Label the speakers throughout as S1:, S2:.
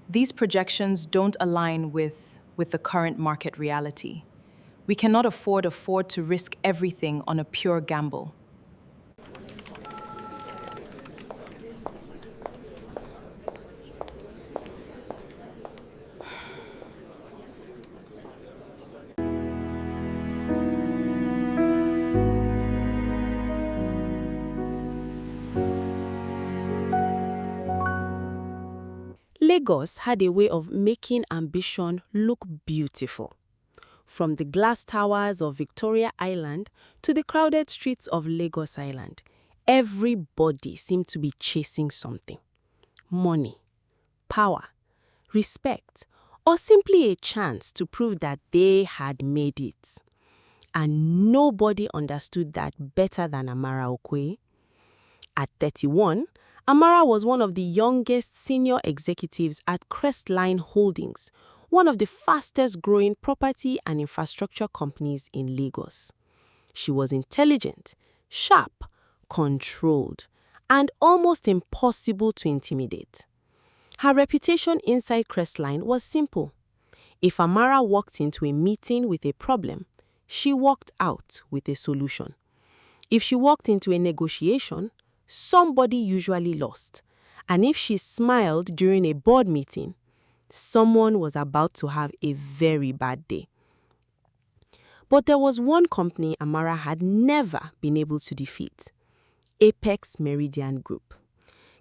S1: These projections don't align with the current market reality. We cannot afford to risk everything on a pure gamble.
S2: Lagos had a way of making ambition look beautiful. From the glass towers of Victoria Island to the crowded streets of Lagos Island, everybody seemed to be chasing something. Money, power, respect, or simply a chance to prove that they had made it. And nobody understood that better than Amara Okoye. At 31, Amara was one of the youngest senior executives at Crestline Holdings, one of the fastest growing property and infrastructure companies in Lagos. She was intelligent, sharp, controlled, and almost impossible to intimidate. Her reputation inside Crestline was simple. If Amara walked into a meeting with a problem, she walked out with a solution. If she walked into a negotiation, somebody usually lost. And if she smiled during a board meeting, someone was about to have a very bad day. But there was one company Amara had never been able to defeat: Apex Meridian Group.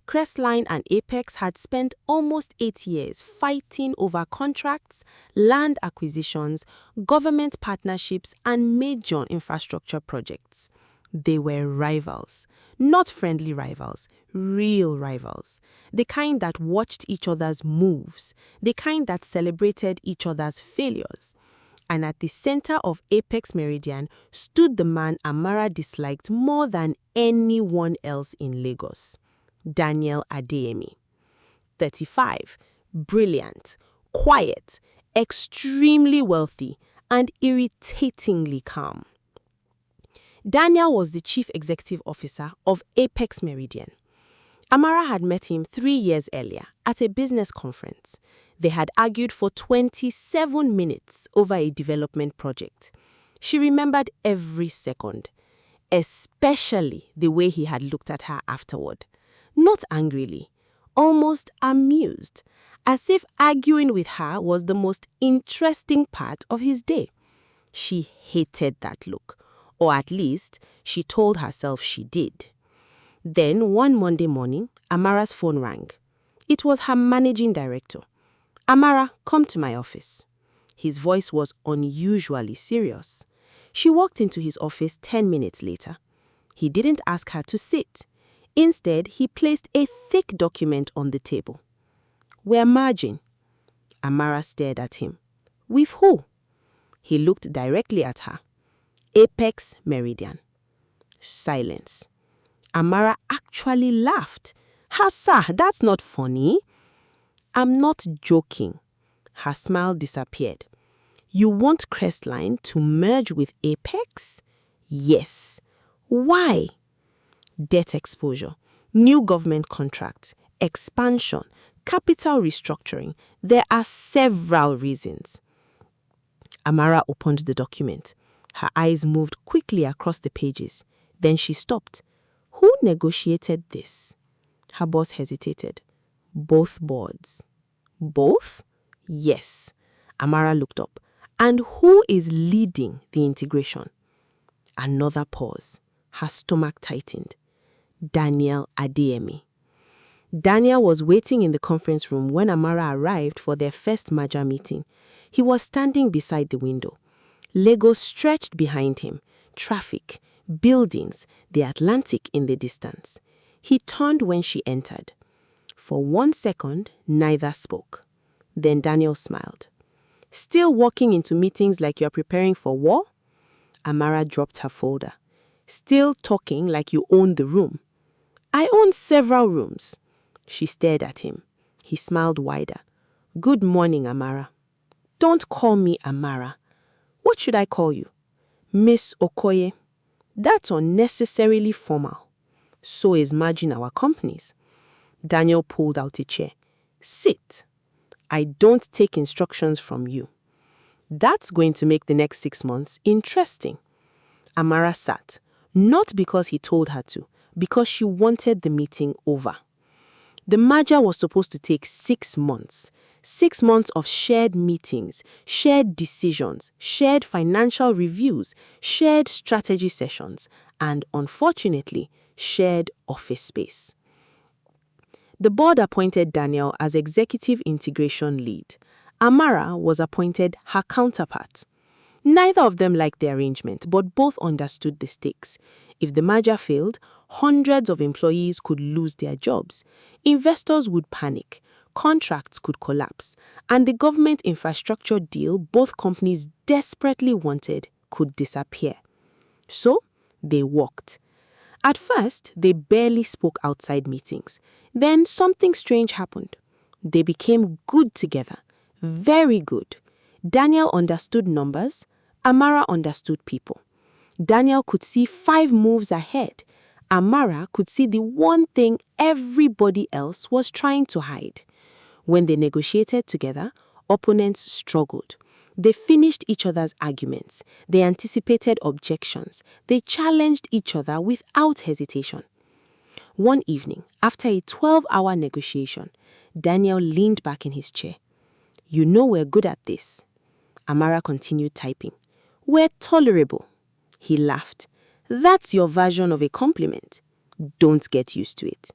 S2: Crestline and Apex had spent almost 8 years fighting over contracts, land acquisitions, government partnerships, and major infrastructure projects. They were rivals, not friendly rivals, real rivals. The kind that watched each other's moves, the kind that celebrated each other's failures. And at the center of Apex Meridian stood the man Amara disliked more than anyone else in Lagos: Daniel Adeyemi. 35, brilliant, quiet, extremely wealthy, and irritatingly calm. Daniel was the chief executive officer of Apex Meridian. Amara had met him 3 years earlier at a business conference. They had argued for 27 minutes over a development project. She remembered every second, especially the way he had looked at her afterward. Not angrily, almost amused, as if arguing with her was the most interesting part of his day. She hated that look, or at least she told herself she did. Then one Monday morning, Amara's phone rang. It was her managing director. "Amara, come to my office." His voice was unusually serious. She walked into his office 10 minutes later. He didn't ask her to sit. Instead, he placed a thick document on the table. "We're merging." Amara stared at him. "With who?" He looked directly at her. "Apex Meridian." Silence. Amara actually laughed. "Sir, that's not funny." "I'm not joking." Her smile disappeared. "You want Crestline to merge with Apex?" "Yes." "Why?" "Debt exposure, new government contracts, expansion, capital restructuring. There are several reasons." Amara opened the document. Her eyes moved quickly across the pages. Then she stopped. "Who negotiated this?" Her boss hesitated. "Both boards." "Both?" "Yes." Amara looked up. "And who is leading the integration?" Another pause. Her stomach tightened. "Daniel Adeyemi." Daniel was waiting in the conference room when Amara arrived for their first merger meeting. He was standing beside the window. Lagos stretched behind him. Traffic, buildings, the Atlantic in the distance. He turned when she entered. For 1 second, neither spoke. Then Daniel smiled. "Still walking into meetings like you're preparing for war?" Amara dropped her folder. "Still talking like you own the room?" "I own several rooms." She stared at him. He smiled wider. "Good morning, Amara." "Don't call me Amara." "What should I call you?" "Miss Okoye." "That's unnecessarily formal." "So is merging our companies." Daniel pulled out a chair. "Sit." I don't take instructions from you. That's going to make the next 6 months interesting. Amara sat, not because he told her to, because she wanted the meeting over. The merger was supposed to take 6 months. 6 months of shared meetings, shared decisions, shared financial reviews, shared strategy sessions, and unfortunately, shared office space. The board appointed Daniel as executive integration lead. Amara was appointed her counterpart. Neither of them liked the arrangement, but both understood the stakes. If the merger failed, hundreds of employees could lose their jobs. Investors would panic, contracts could collapse, and the government infrastructure deal both companies desperately wanted could disappear. So, they walked. At first, they barely spoke outside meetings. Then something strange happened. They became good together. Very good. Daniel understood numbers. Amara understood people. Daniel could see 5 moves ahead. Amara could see the one thing everybody else was trying to hide. When they negotiated together, opponents struggled. They finished each other's arguments. They anticipated objections. They challenged each other without hesitation. One evening, after a 12-hour negotiation, Daniel leaned back in his chair. You know we're good at this. Amara continued typing. We're tolerable. He laughed. That's your version of a compliment. Don't get used to it.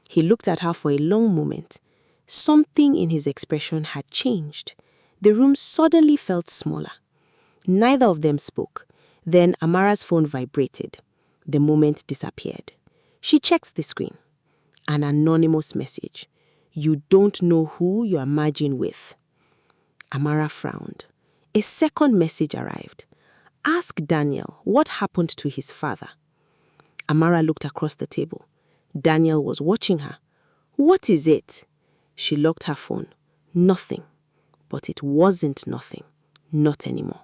S2: He looked at her for a long moment. Something in his expression had changed. The room suddenly felt smaller. Neither of them spoke. Then Amara's phone vibrated. The moment disappeared. She checked the screen. An anonymous message. You don't know who you are merging with. Amara frowned. A second message arrived. Ask Daniel what happened to his father. Amara looked across the table. Daniel was watching her. What is it? She locked her phone. Nothing. But it wasn't nothing. Not anymore.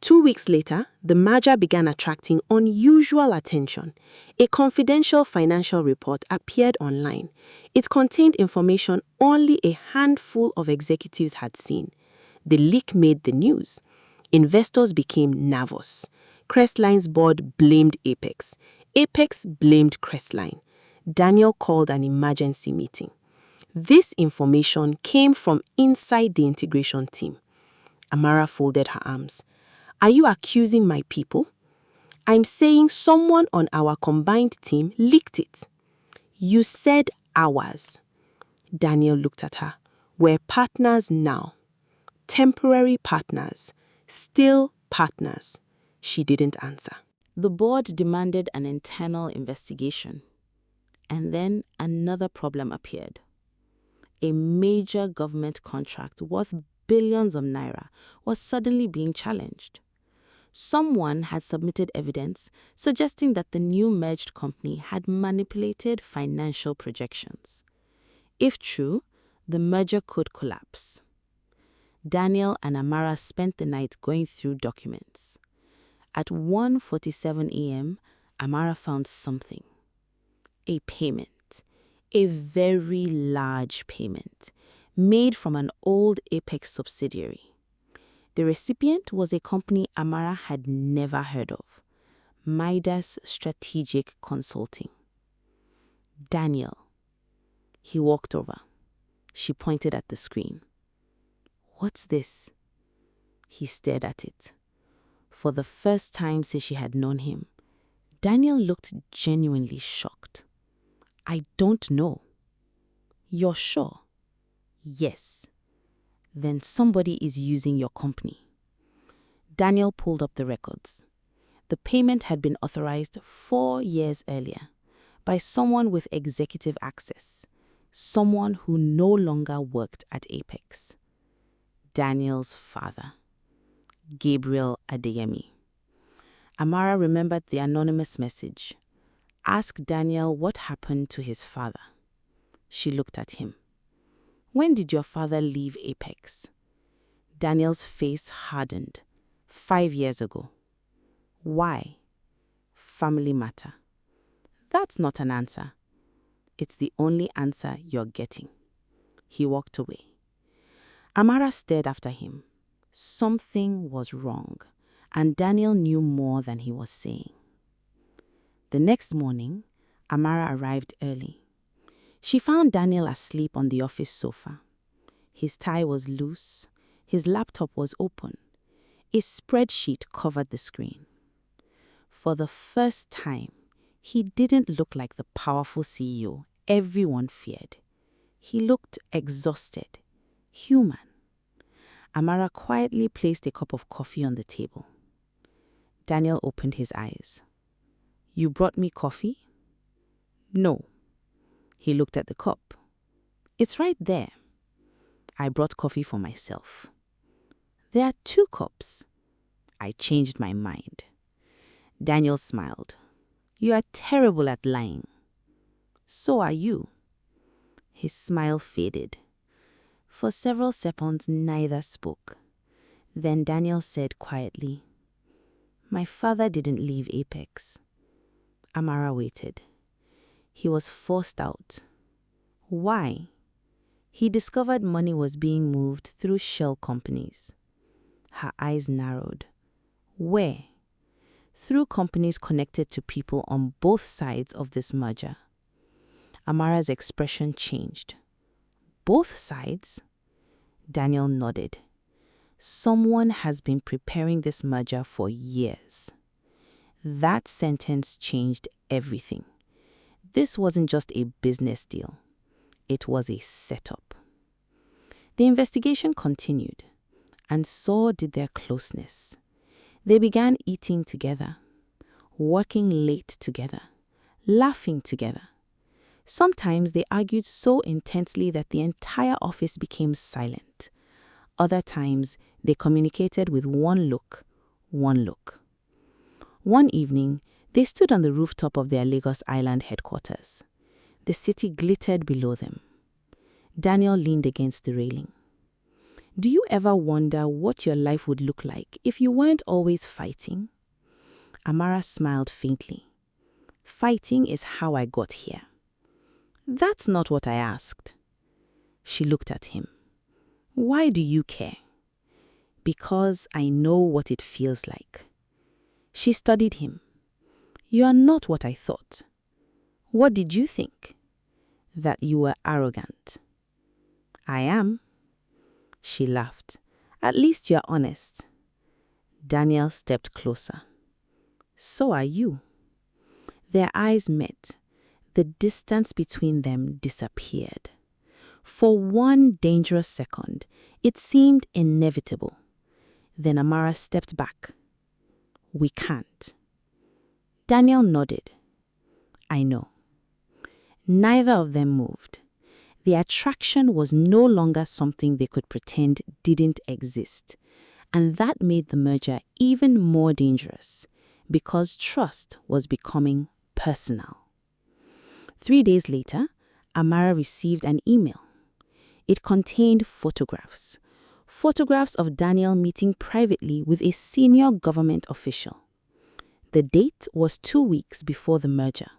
S2: 2 weeks later, the merger began attracting unusual attention. A confidential financial report appeared online. It contained information only a handful of executives had seen. The leak made the news. Investors became nervous. Crestline's board blamed Apex. Apex blamed Crestline. Daniel called an emergency meeting. This information came from inside the integration team. Amara folded her arms. Are you accusing my people? I'm saying someone on our combined team leaked it. You said ours. Daniel looked at her. We're partners now. Temporary partners. Still partners. She didn't answer. The board demanded an internal investigation. And then another problem appeared. A major government contract worth billions of naira was suddenly being challenged. Someone had submitted evidence suggesting that the new merged company had manipulated financial projections. If true, the merger could collapse. Daniel and Amara spent the night going through documents. At 1:47 a.m., Amara found something. A payment. A very large payment, made from an old Apex subsidiary. The recipient was a company Amara had never heard of, Midas Strategic Consulting. Daniel. He walked over. She pointed at the screen. What's this? He stared at it. For the first time since she had known him, Daniel looked genuinely shocked. I don't know. You're sure? Yes. Then somebody is using your company. Daniel pulled up the records. The payment had been authorized 4 years earlier by someone with executive access, someone who no longer worked at Apex. Daniel's father, Gabriel Adeyemi. Amara remembered the anonymous message. Ask Daniel what happened to his father. She looked at him. When did your father leave Apex? Daniel's face hardened. 5 years ago. Why? Family matter. That's not an answer. It's the only answer you're getting. He walked away. Amara stared after him. Something was wrong, and Daniel knew more than he was saying. The next morning, Amara arrived early. She found Daniel asleep on the office sofa. His tie was loose, his laptop was open. A spreadsheet covered the screen. For the first time, he didn't look like the powerful CEO everyone feared. He looked exhausted, human. Amara quietly placed a cup of coffee on the table. Daniel opened his eyes. "You brought me coffee?" "No." He looked at the cup. "It's right there." "I brought coffee for myself." "There are 2 cups." "I changed my mind." Daniel smiled. "You are terrible at lying." "So are you." His smile faded. For several seconds, neither spoke. Then Daniel said quietly, "My father didn't leave Apex." Amara waited. He was forced out. Why? He discovered money was being moved through shell companies. Her eyes narrowed. Where? Through companies connected to people on both sides of this merger. Amara's expression changed. Both sides? Daniel nodded. Someone has been preparing this merger for years. That sentence changed everything. This wasn't just a business deal. It was a setup. The investigation continued, and so did their closeness. They began eating together, working late together, laughing together. Sometimes they argued so intensely that the entire office became silent. Other times, they communicated with one look. One evening, they stood on the rooftop of their Lagos Island headquarters. The city glittered below them. Daniel leaned against the railing. "Do you ever wonder what your life would look like if you weren't always fighting?" Amara smiled faintly. "Fighting is how I got here." "That's not what I asked." She looked at him. "Why do you care?" "Because I know what it feels like." She studied him. "You are not what I thought." "What did you think?" "That you were arrogant." "I am." She laughed. "At least you're honest." Daniel stepped closer. "So are you." Their eyes met. The distance between them disappeared. For one dangerous second, it seemed inevitable. Then Amara stepped back. "We can't." Daniel nodded. "I know." Neither of them moved. The attraction was no longer something they could pretend didn't exist. And that made the merger even more dangerous, because trust was becoming personal. 3 days later, Amara received an email. It contained photographs. Photographs of Daniel meeting privately with a senior government official. The date was 2 weeks before the merger.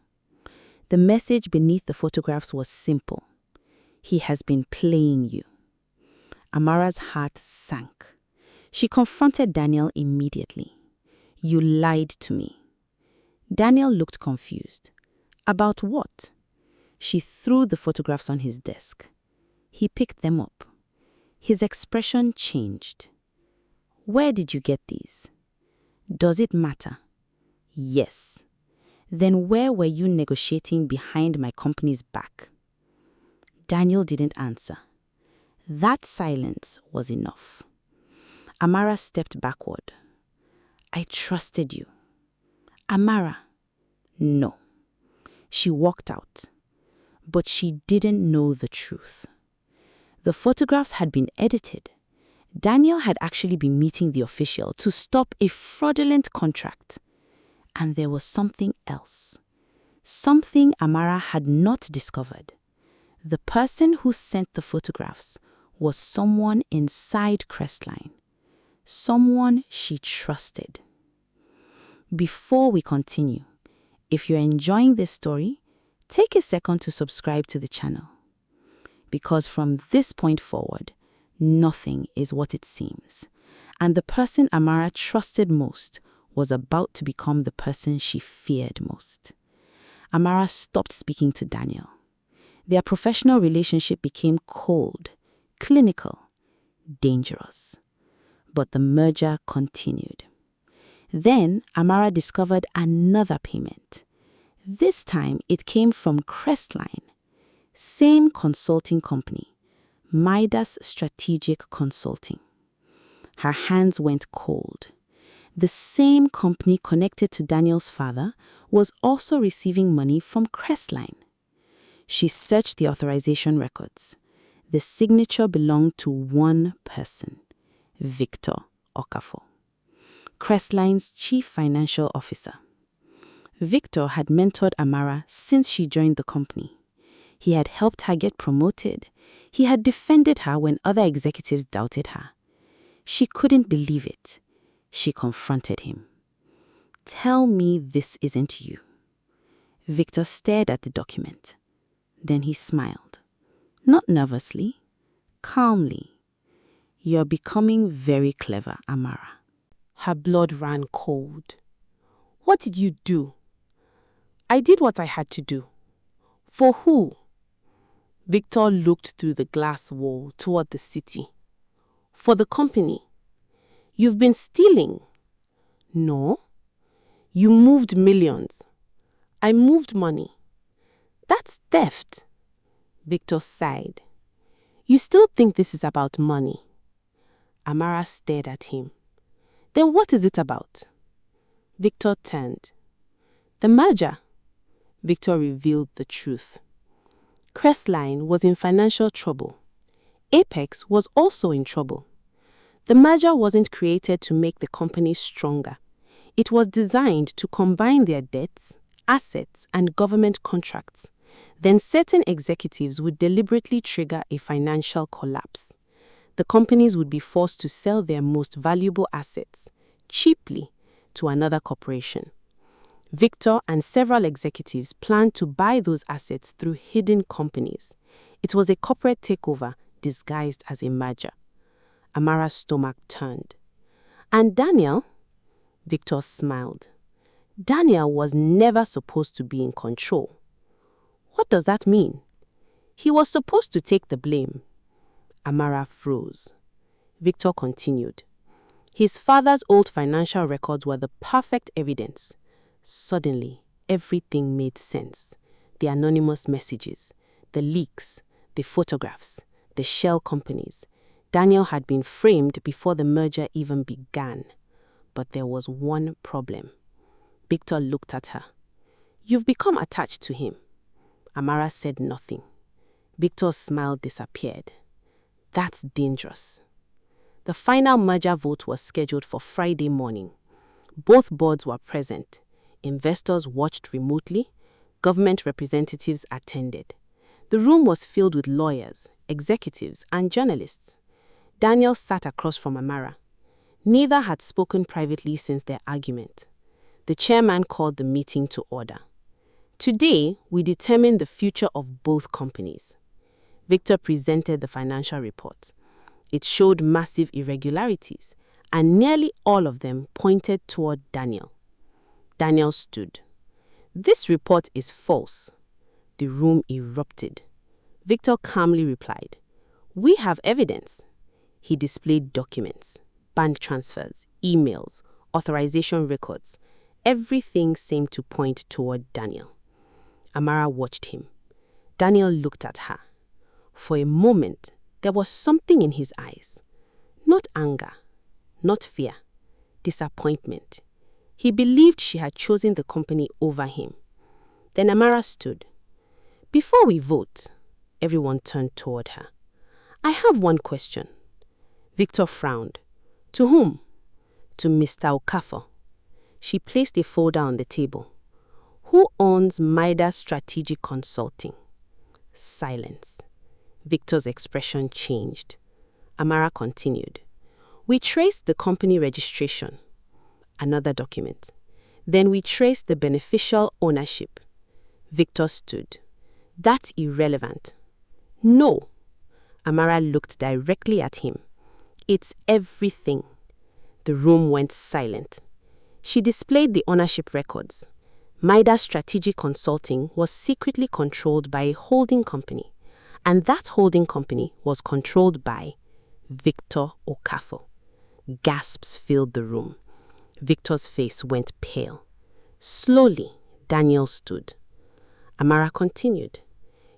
S2: The message beneath the photographs was simple. "He has been playing you." Amara's heart sank. She confronted Daniel immediately. "You lied to me." Daniel looked confused. "About what?" She threw the photographs on his desk. He picked them up. His expression changed. "Where did you get these?" "Does it matter?" "Yes." "Then where were you negotiating behind my company's back?" Daniel didn't answer. That silence was enough. Amara stepped backward. "I trusted you." "Amara." "No." She walked out. But she didn't know the truth. The photographs had been edited. Daniel had actually been meeting the official to stop a fraudulent contract. And there was something else. Something Amara had not discovered. The person who sent the photographs was someone inside Crestline. Someone she trusted. Before we continue, if you're enjoying this story, take a second to subscribe to the channel. Because from this point forward, nothing is what it seems, and the person Amara trusted most was about to become the person she feared most. Amara stopped speaking to Daniel. Their professional relationship became cold, clinical, dangerous. But the merger continued. Then Amara discovered another payment. This time it came from Crestline, same consulting company, Midas Strategic Consulting. Her hands went cold. The same company connected to Daniel's father was also receiving money from Crestline. She searched the authorization records. The signature belonged to one person, Victor Okafor, Crestline's chief financial officer. Victor had mentored Amara since she joined the company. He had helped her get promoted. He had defended her when other executives doubted her. She couldn't believe it. She confronted him. "Tell me this isn't you." Victor stared at the document. Then he smiled. Not nervously, calmly. "You're becoming very clever, Amara."
S3: Her blood ran cold. "What did you do?" "I did what I had to do." "For who?" Victor looked through the glass wall toward the city. "For the company." "You've been stealing." "No." "You moved millions." "I moved money." "That's theft." Victor sighed. "You still think this is about money?" Amara stared at him. "Then what is it about?" Victor turned. "The merger." Victor revealed the truth. Crestline was in financial trouble. Apex was also in trouble. The merger wasn't created to make the companies stronger. It was designed to combine their debts, assets, and government contracts. Then certain executives would deliberately trigger a financial collapse. The companies would be forced to sell their most valuable assets, cheaply, to another corporation. Victor and several executives planned to buy those assets through hidden companies. It was a corporate takeover disguised as a merger. Amara's stomach turned. "And Daniel?" Victor smiled. "Daniel was never supposed to be in control." "What does that mean?" "He was supposed to take the blame." Amara froze. Victor continued. "His father's old financial records were the perfect evidence." Suddenly, everything made sense. The anonymous messages, the leaks, the photographs, the shell companies. Daniel had been framed before the merger even began. But there was one problem. Victor looked at her. "You've become attached to him." Amara said nothing. Victor's smile disappeared. "That's dangerous." The final merger vote was scheduled for Friday morning. Both boards were present. Investors watched remotely. Government representatives attended. The room was filled with lawyers, executives, and journalists. Daniel sat across from Amara. Neither had spoken privately since their argument. The chairman called the meeting to order. "Today, we determine the future of both companies." Victor presented the financial report. It showed massive irregularities, and nearly all of them pointed toward Daniel. Daniel stood. "This report is false." The room erupted. Victor calmly replied, "We have evidence." He displayed documents, bank transfers, emails, authorization records. Everything seemed to point toward Daniel. Amara watched him. Daniel looked at her. For a moment, there was something in his eyes. Not anger, not fear, disappointment. He believed she had chosen the company over him. Then Amara stood. "Before we vote," everyone turned toward her. "I have one question." Victor frowned. "To whom?" "To Mr. Okafor." She placed a folder on the table. "Who owns Midas Strategic Consulting?" Silence. Victor's expression changed. Amara continued. "We traced the company registration." Another document. "Then we traced the beneficial ownership." Victor stood. "That's irrelevant." "No."
S2: Amara looked directly at him. It's everything. The room went silent. She displayed the ownership records. Maida Strategic Consulting was secretly controlled by a holding company, and that holding company was controlled by Victor Okafor. Gasps filled the room. Victor's face went pale. Slowly, Daniel stood. Amara continued.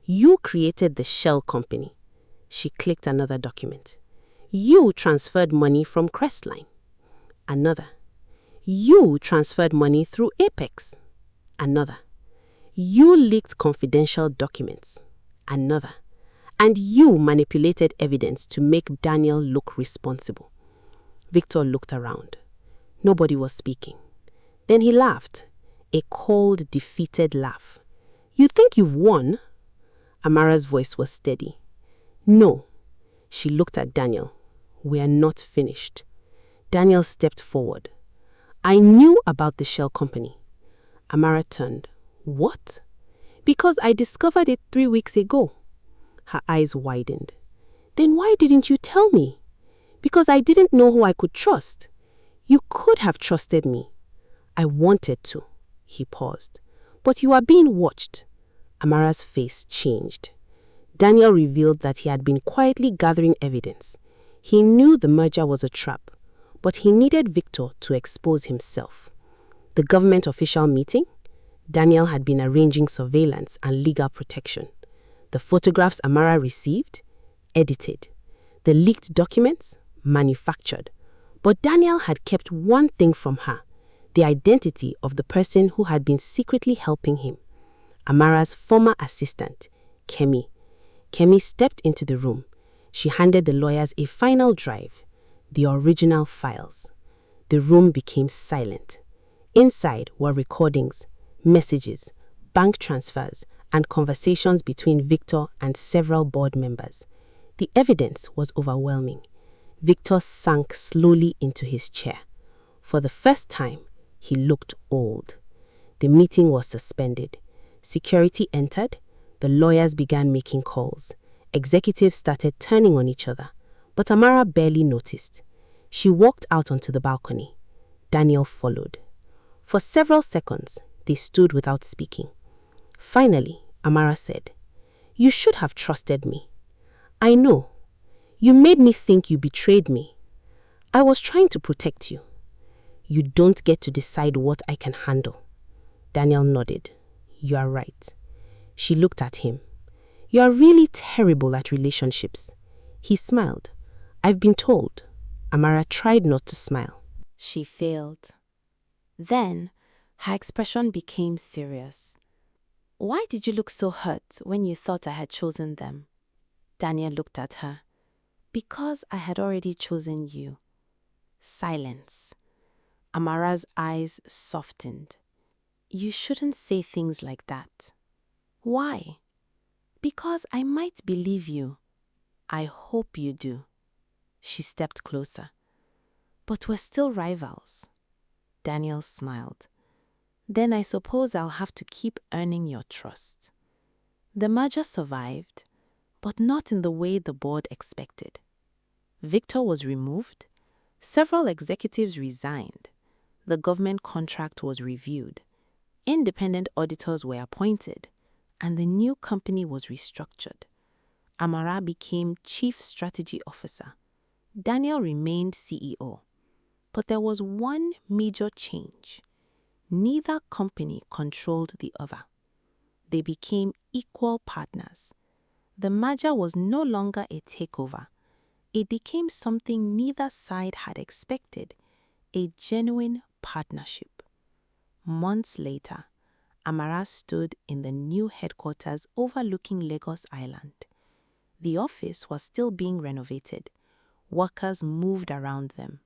S2: You created the shell company. She clicked another document. You transferred money from Crestline. Another. You transferred money through Apex. Another. You leaked confidential documents. Another. And you manipulated evidence to make Daniel look responsible. Victor looked around. Nobody was speaking. Then he laughed, a cold, defeated laugh. You think you've won? Amara's voice was steady. No. She looked at Daniel. We are not finished. Daniel stepped forward. I knew about the shell company. Amara turned. What? Because I discovered it 3 weeks ago. Her eyes widened. Then why didn't you tell me? Because I didn't know who I could trust. You could have trusted me. I wanted to. He paused. But you are being watched. Amara's face changed. Daniel revealed that he had been quietly gathering evidence. He knew the merger was a trap, but he needed Victor to expose himself. The government official meeting? Daniel had been arranging surveillance and legal protection. The photographs Amara received? Edited. The leaked documents? Manufactured. But Daniel had kept one thing from her, the identity of the person who had been secretly helping him. Amara's former assistant, Kemi. Kemi stepped into the room. She handed the lawyers a final drive, the original files. The room became silent. Inside were recordings, messages, bank transfers, and conversations between Victor and several board members. The evidence was overwhelming. Victor sank slowly into his chair. For the first time, he looked old. The meeting was suspended. Security entered. The lawyers began making calls. Executives started turning on each other. But Amara barely noticed. She walked out onto the balcony. Daniel followed. For several seconds, they stood without speaking. Finally, Amara said, You should have trusted me. I know. You made me think you betrayed me. I was trying to protect you. You don't get to decide what I can handle. Daniel nodded. You are right. She looked at him. You are really terrible at relationships. He smiled. I've been told. Amara tried not to smile.
S3: She failed. Then, her expression became serious. Why did you look so hurt when you thought I had chosen them? Daniel looked at her. Because I had already chosen you. Silence. Amara's eyes softened. You shouldn't say things like that. Why? Because I might believe you. I hope you do. She stepped closer. But we're still rivals. Daniel smiled. Then I suppose I'll have to keep earning your trust. The merger survived, but not in the way the board expected. Victor was removed. Several executives resigned. The government contract was reviewed. Independent auditors were appointed, and the new company was restructured. Amara became Chief Strategy Officer. Daniel remained CEO. But there was one major change. Neither company controlled the other. They became equal partners. The merger was no longer a takeover. It became something neither side had expected, a genuine partnership. Months later, Amara stood in the new headquarters overlooking Lagos Island. The office was still being renovated. Workers moved around them.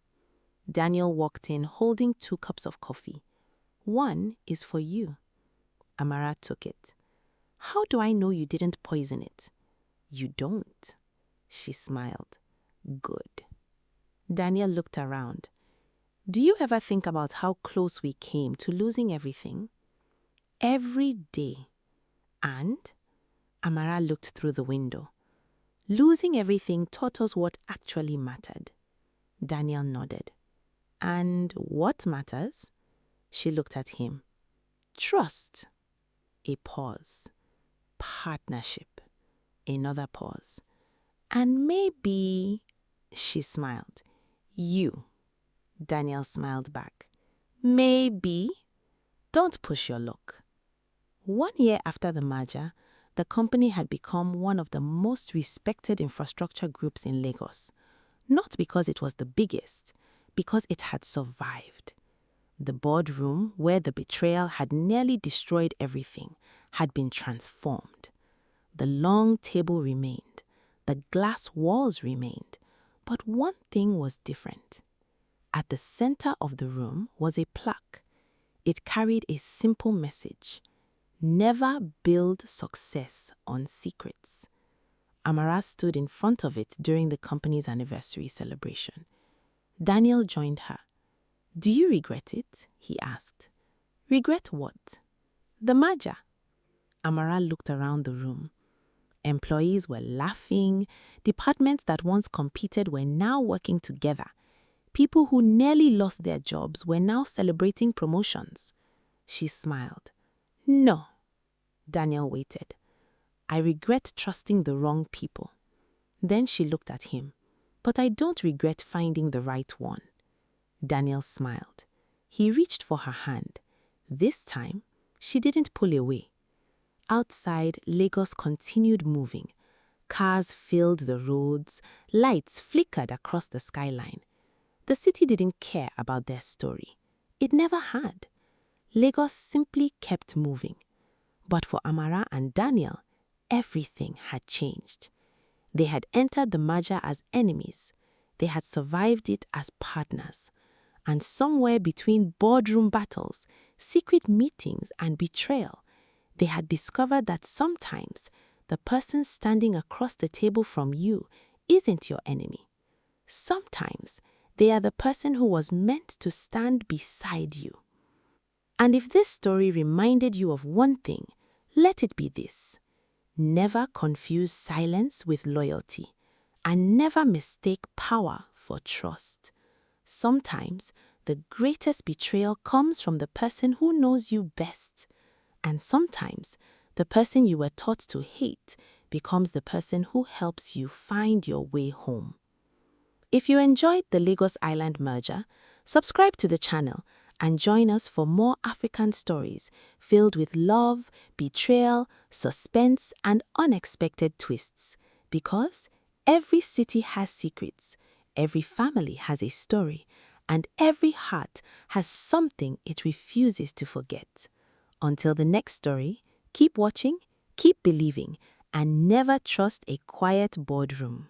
S3: Daniel walked in holding 2 cups of coffee. One is for you. Amara took it. How do I know you didn't poison it? You don't. She smiled. Good. Daniel looked around. Do you ever think about how close we came to losing everything? Every day. And? Amara looked through the window.
S2: Losing everything taught us what actually mattered. Daniel nodded. And what matters? She looked at him. Trust. A pause. Partnership. Another pause. And maybe, she smiled. You. Daniel smiled back. Maybe. Don't push your luck. 1 year after the merger, the company had become one of the most respected infrastructure groups in Lagos. Not because it was the biggest, because it had survived. The boardroom, where the betrayal had nearly destroyed everything, had been transformed. The long table remained. The glass walls remained. But one thing was different. At the center of the room was a plaque. It carried a simple message. Never build success on secrets. Amara stood in front of it during the company's anniversary celebration. Daniel joined her. Do you regret it? He asked. Regret what? The merger. Amara looked around the room. Employees were laughing. Departments that once competed were now working together. People who nearly lost their jobs were now celebrating promotions. She smiled. No. Daniel waited. I regret trusting the wrong people. Then she looked at him. But I don't regret finding the right one. Daniel smiled. He reached for her hand. This time, she didn't pull away. Outside, Lagos continued moving. Cars filled the roads. Lights flickered across the skyline. The city didn't care about their story. It never had. Lagos simply kept moving. But for Amara and Daniel, everything had changed. They had entered the merger as enemies. They had survived it as partners. And somewhere between boardroom battles, secret meetings, and betrayal, they had discovered that sometimes the person standing across the table from you isn't your enemy. Sometimes they are the person who was meant to stand beside you. And if this story reminded you of one thing, let it be this. Never confuse silence with loyalty, and never mistake power for trust. Sometimes the greatest betrayal comes from the person who knows you best, and sometimes the person you were taught to hate becomes the person who helps you find your way home. If you enjoyed the Lagos Island merger, subscribe to the channel and join us for more African stories filled with love, betrayal, suspense, and unexpected twists. Because every city has secrets, every family has a story, and every heart has something it refuses to forget. Until the next story, keep watching, keep believing, and never trust a quiet boardroom.